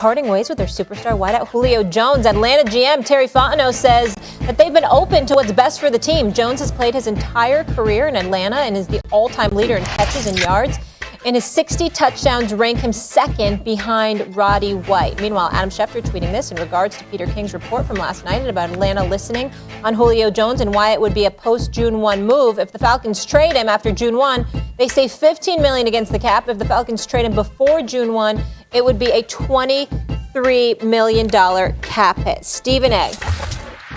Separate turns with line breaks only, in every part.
parting ways with their superstar wideout Julio Jones. Atlanta GM Terry Fontenot says that they've been open to what's best for the team. Jones has played his entire career in Atlanta and is the all-time leader in catches and yards. And his 60 touchdowns rank him second behind Roddy White. Meanwhile, Adam Schefter tweeting this in regards to Peter King's report from last night about Atlanta listening on Julio Jones and why it would be a post-June 1 move. If the Falcons trade him after June 1, they save $15 million against the cap. If the Falcons trade him before June 1, it would be a $23 million cap hit. Stephen A.,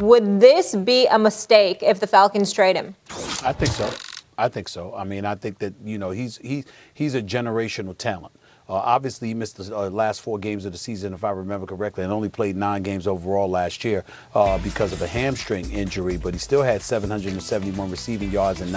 would this be a mistake if the Falcons trade him?
I think so. I think so. I mean, I think that, he's a generational talent. Obviously, he missed the last 4 games of the season, if I remember correctly, and only played 9 games overall last year because of a hamstring injury. But he still had 771 receiving yards and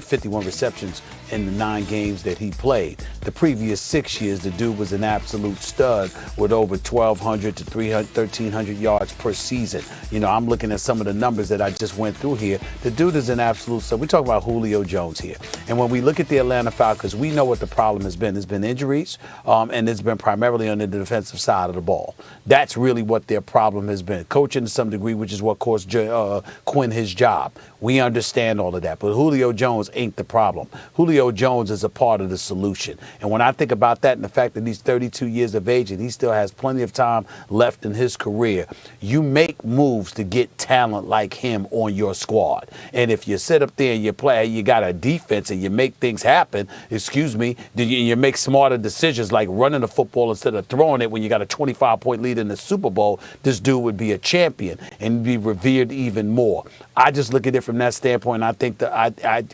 51 receptions in the 9 games that he played. The previous 6 years, the dude was an absolute stud with over 1,200 to 1,300 yards per season. I'm looking at some of the numbers that I just went through here. The dude is an absolute stud. We talk about Julio Jones here. And when we look at the Atlanta Falcons, we know what the problem has been. There's been injuries, and it's been primarily on the defensive side of the ball. That's really what their problem has been. Coaching to some degree, which is what cost Quinn his job. We understand all of that. But Julio Jones ain't the problem. Julio Jones is a part of the solution. And when I think about that and the fact that he's 32 years of age and he still has plenty of time left in his career, you make moves to get talent like him on your squad. And if you sit up there and you play, you got a defense and you make things happen, you make smarter decisions like running the football instead of throwing it when you got a 25-point lead in the Super Bowl, this dude would be a champion and be revered even more. I just look at it from that standpoint. I think that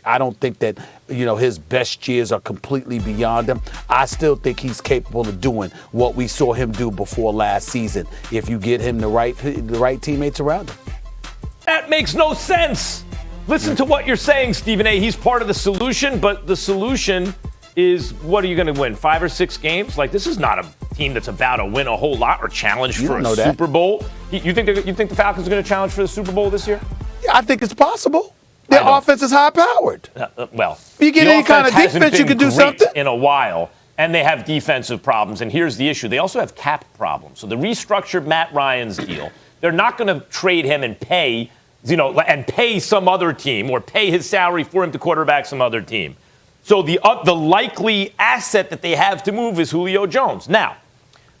I don't think that his best years are completely beyond him. I still think he's capable of doing what we saw him do before last season if you get him the right teammates around him.
That makes no sense. Listen to what you're saying, Stephen A. He's part of the solution, but the solution is, what are you going to win, 5 or 6 games? Like, this is not a team that's about to win a whole lot or challenge for a Super Bowl. You think the Falcons are going to challenge for the Super Bowl this year?
Yeah, I think it's possible. Their offense is high-powered. You get any kind of defense, you can do something.
In a while, and they have defensive problems. And here's the issue. They also have cap problems. So the restructured Matt Ryan's deal, they're not going to trade him and pay some other team or pay his salary for him to quarterback some other team. So the likely asset that they have to move is Julio Jones. Now,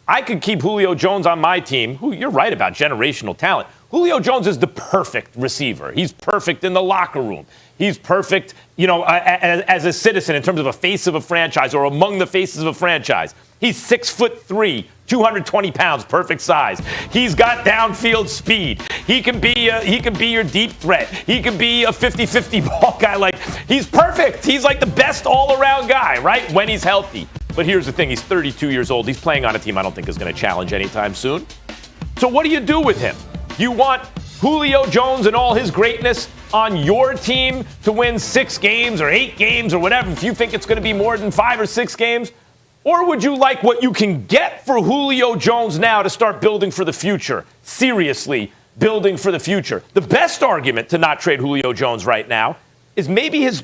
I could keep Julio Jones on my team, who you're right about, generational talent. Julio Jones is the perfect receiver. He's perfect in the locker room. He's perfect, as a citizen in terms of a face of a franchise or among the faces of a franchise. He's 6'3", 220 pounds, perfect size. He's got downfield speed. He can be your deep threat. He can be a 50-50 ball guy. He's perfect. He's like the best all-around guy, right? When he's healthy. But here's the thing. He's 32 years old. He's playing on a team I don't think is going to challenge anytime soon. So what do you do with him? You want Julio Jones and all his greatness on your team to win 6 games or 8 games or whatever, if you think it's going to be more than 5 or 6 games? Or would you like what you can get for Julio Jones now to start building for the future? Seriously, building for the future. The best argument to not trade Julio Jones right now is maybe his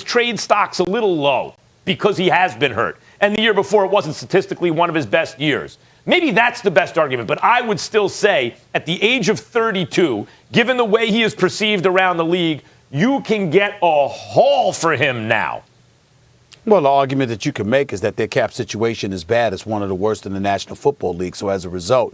trade stock's a little low because he has been hurt. And the year before, it wasn't statistically one of his best years. Maybe that's the best argument, but I would still say at the age of 32, given the way he is perceived around the league, you can get a haul for him now.
Well, the argument that you can make is that their cap situation is bad. It's one of the worst in the National Football League. So as a result,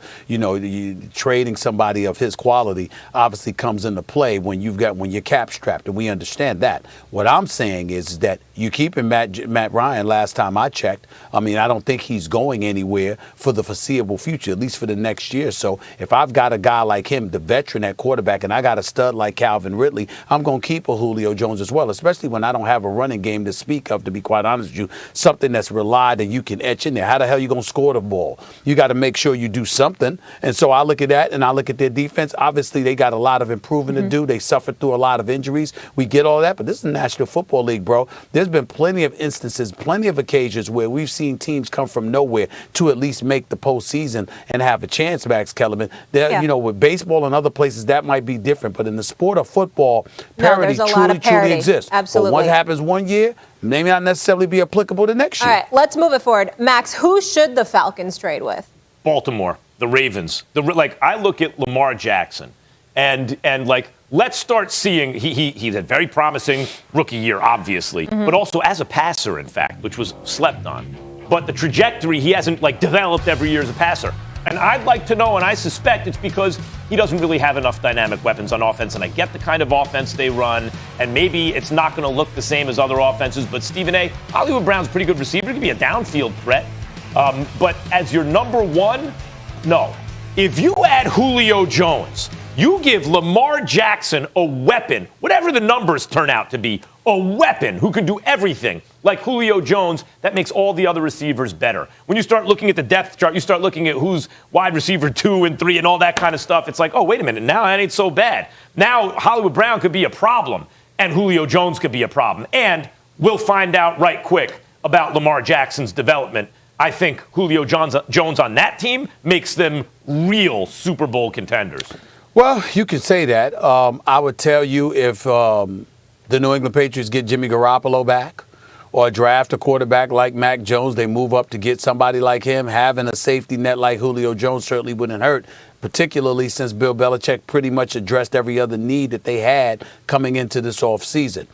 trading somebody of his quality obviously comes into play when you're cap strapped, and we understand that. What I'm saying is that you keeping Matt Ryan. Last time I checked, I don't think he's going anywhere for the foreseeable future, at least for the next year. So if I've got a guy like him, the veteran at quarterback, and I got a stud like Calvin Ridley, I'm going to keep a Julio Jones as well, especially when I don't have a running game to speak of, to be quite honest with you, something that's relied and you can etch in there. How the hell are you going to score the ball? You got to make sure you do something. And so I look at that and I look at their defense. Obviously, they got a lot of improving to do. They suffered through a lot of injuries. We get all that, but this is the National Football League, bro. There's been plenty of instances, plenty of occasions where we've seen teams come from nowhere to at least make the postseason and have a chance, Max Kellerman. With baseball and other places, that might be different. But in the sport of football, parity truly exists.
Absolutely.
But what happens one year may not necessarily be applicable to next year.
All right, let's move it forward. Max, who should the Falcons trade with?
Baltimore, the Ravens. I look at Lamar Jackson, and let's start seeing he's a very promising rookie year, obviously, but also as a passer, in fact, which was slept on. But the trajectory, he hasn't developed every year as a passer. And I'd like to know, and I suspect it's because he doesn't really have enough dynamic weapons on offense. And I get the kind of offense they run, and maybe it's not going to look the same as other offenses. But Stephen A., Hollywood Brown's a pretty good receiver. He could be a downfield threat. But as your number one, no. If you add Julio Jones, you give Lamar Jackson a weapon, whatever the numbers turn out to be, a weapon who can do everything like Julio Jones, that makes all the other receivers better. When you start looking at the depth chart, you start looking at who's wide receiver 2 and 3 and all that kind of stuff. It's like, oh, wait a minute, now that ain't so bad. Now Hollywood Brown could be a problem, and Julio Jones could be a problem. And we'll find out right quick about Lamar Jackson's development. I think Julio Jones on that team makes them real Super Bowl contenders.
Well, you could say that. I would tell you if the New England Patriots get Jimmy Garoppolo back or draft a quarterback like Mac Jones, they move up to get somebody like him. Having a safety net like Julio Jones certainly wouldn't hurt, particularly since Bill Belichick pretty much addressed every other need that they had coming into this offseason.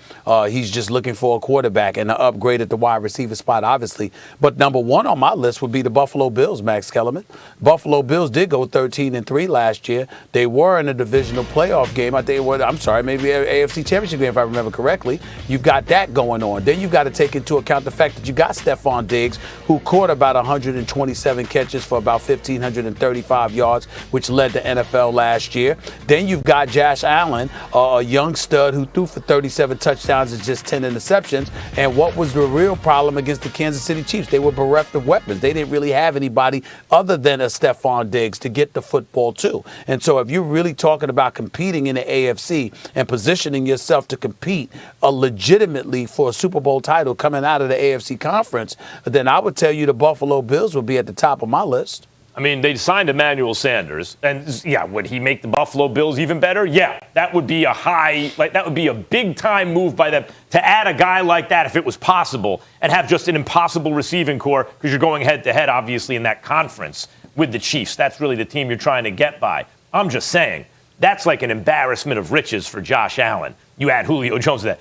He's just looking for a quarterback and an upgrade at the wide receiver spot, obviously. But number one on my list would be the Buffalo Bills, Max Kellerman. Buffalo Bills did go 13-3 last year. They were in a divisional playoff game. Maybe an AFC Championship game, if I remember correctly. You've got that going on. Then you've got to take into account the fact that you got Stephon Diggs, who caught about 127 catches for about 1,535 yards, which led the NFL last year. Then you've got Josh Allen, a young stud who threw for 37 touchdowns and just 10 interceptions. And what was the real problem against the Kansas City Chiefs? They were bereft of weapons. They didn't really have anybody other than a Stephon Diggs to get the football to. And so if you're really talking about competing in the AFC and positioning yourself to compete legitimately for a Super Bowl title coming out of the AFC conference, then I would tell you the Buffalo Bills would be at the top of my list.
I mean, they signed Emmanuel Sanders, and yeah, would he make the Buffalo Bills even better? Yeah, that would be that would be a big-time move by them to add a guy like that if it was possible and have just an impossible receiving core because you're going head-to-head, obviously, in that conference with the Chiefs. That's really the team you're trying to get by. I'm just saying, that's like an embarrassment of riches for Josh Allen. You add Julio Jones to that.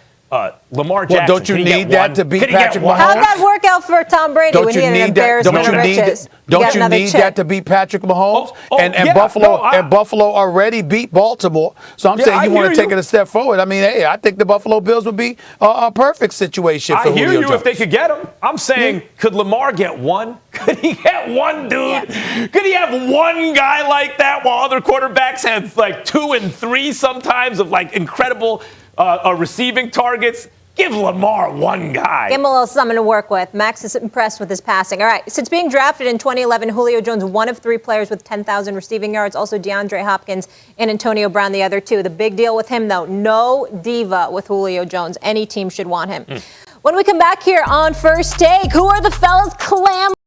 Lamar Jackson.
Well, don't you need that to beat Patrick Mahomes?
How'd that work out for Tom Brady when he had an embarrassment of riches?
Don't you need that to beat Patrick Mahomes? And Buffalo already beat Baltimore. So I'm saying you want to take it a step forward. I mean, hey, I think the Buffalo Bills would be a perfect situation for Julio Jones.
I hear you if they could get him. I'm saying, could Lamar get one? Could he get one dude? Yeah. Could he have one guy like that while other quarterbacks have 2 and 3 sometimes of incredible receiving targets? Give Lamar one guy.
Give him a little something to work with. Max is impressed with his passing. All right. Since being drafted in 2011, Julio Jones, one of 3 players with 10,000 receiving yards. Also DeAndre Hopkins and Antonio Brown, the other 2. The big deal with him, though, no diva with Julio Jones. Any team should want him. When we come back here on First Take, who are the fellas clamoring